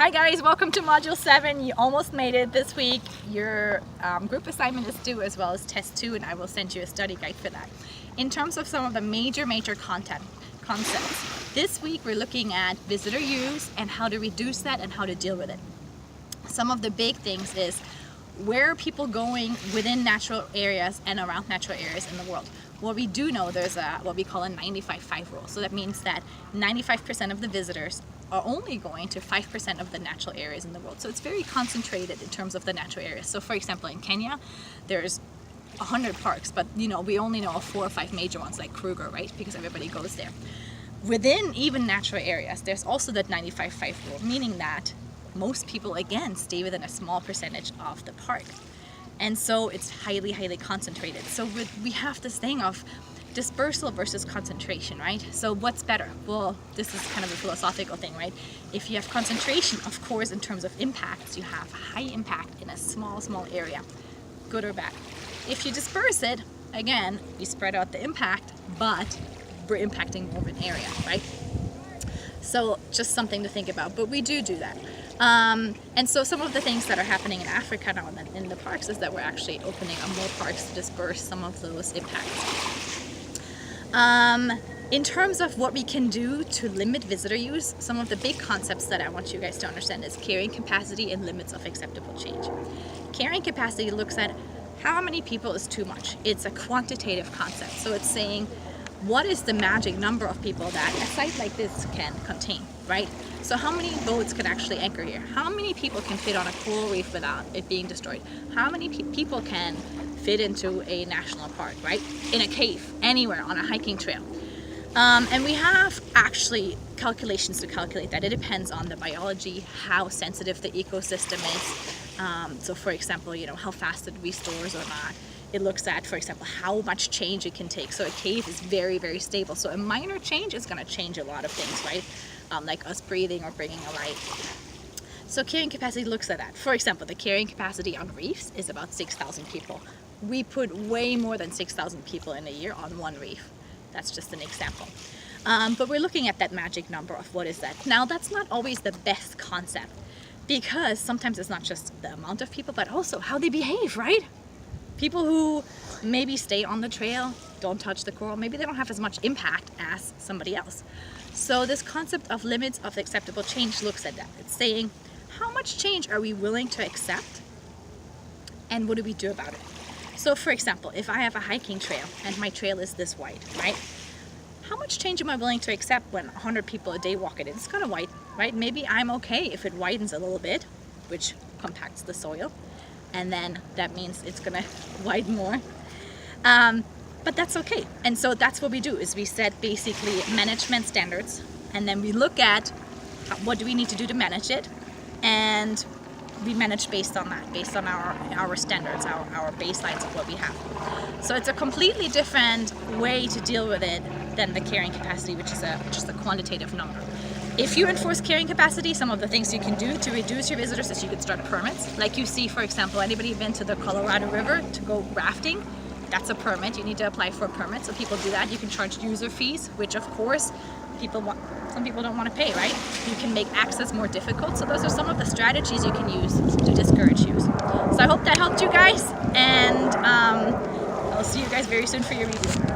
Hi guys, welcome to Module 7. You almost made it this week. Your group assignment is due as well as test 2, and I will send you a study guide for that. In terms of some of the major concepts, this week we're looking at visitor use and how to reduce that and how to deal with it. Some of the big things is where are people going within natural areas and around natural areas in the world. Well, we do know there's what we call a 95-5 rule. So that means that 95% of the visitors are only going to 5% of the natural areas in the world. So it's very concentrated in terms of the natural areas. So for example, in Kenya, there's 100 parks, but we only know of 4 or 5 major ones like Kruger, right? Because everybody goes there. Within even natural areas, there's also that 95-5 rule, meaning that most people, again, stay within a small percentage of the park. And so it's highly, highly concentrated. So we have this thing of dispersal versus concentration, right? So what's better? Well, this is kind of a philosophical thing, right? If you have concentration, of course, in terms of impacts, you have high impact in a small area, good or bad. If you disperse it, again, you spread out the impact, but we're impacting more of an area, right? So just something to think about, but we do that. And so some of the things that are happening in Africa now in the parks is that we're actually opening up more parks to disperse some of those impacts. In terms of what we can do to limit visitor use, some of the big concepts that I want you guys to understand is carrying capacity and limits of acceptable change. Carrying capacity looks at how many people is too much. It's a quantitative concept. So it's saying, what is the magic number of people that a site like this can contain, right? So how many boats can actually anchor here? How many people can fit on a coral reef without it being destroyed? How many people can fit into a national park, right? In a cave, anywhere, on a hiking trail. And we have actually calculations to calculate that. It depends on the biology, how sensitive the ecosystem is. So for example, how fast it restores or not. It looks at, for example, how much change it can take. So a cave is very, very stable. So a minor change is going to change a lot of things, right? Like us breathing or bringing a light. So carrying capacity looks at that. For example, the carrying capacity on reefs is about 6,000 people. We put way more than 6,000 people in a year on one reef. That's just an example. But we're looking at that magic number of what is that. Now, that's not always the best concept because sometimes it's not just the amount of people, but also how they behave, right? People who maybe stay on the trail, don't touch the coral, maybe they don't have as much impact as somebody else. So this concept of limits of acceptable change looks at that. It's saying, how much change are we willing to accept and what do we do about it? So for example, if I have a hiking trail and my trail is this wide, right? How much change am I willing to accept when 100 people a day walk it? It's kind of wide, right? Maybe I'm okay if it widens a little bit, which compacts the soil. And then that means it's gonna widen more. But that's okay. And so that's what we do, is we set basically management standards, and then we look at what do we need to do to manage it, and we manage based on that, based on our standards, our baselines of what we have. So it's a completely different way to deal with it than the carrying capacity, which is a quantitative number. If you enforce carrying capacity, some of the things you can do to reduce your visitors is you could start permits. Like you see, for example, anybody been to the Colorado River to go rafting? That's a permit. You need to apply for a permit, so people do that. You can charge user fees, which of course some people don't want to pay, right? You can make access more difficult. So those are some of the strategies you can use to discourage use. So I hope that helped you guys, and I'll see you guys very soon for your review.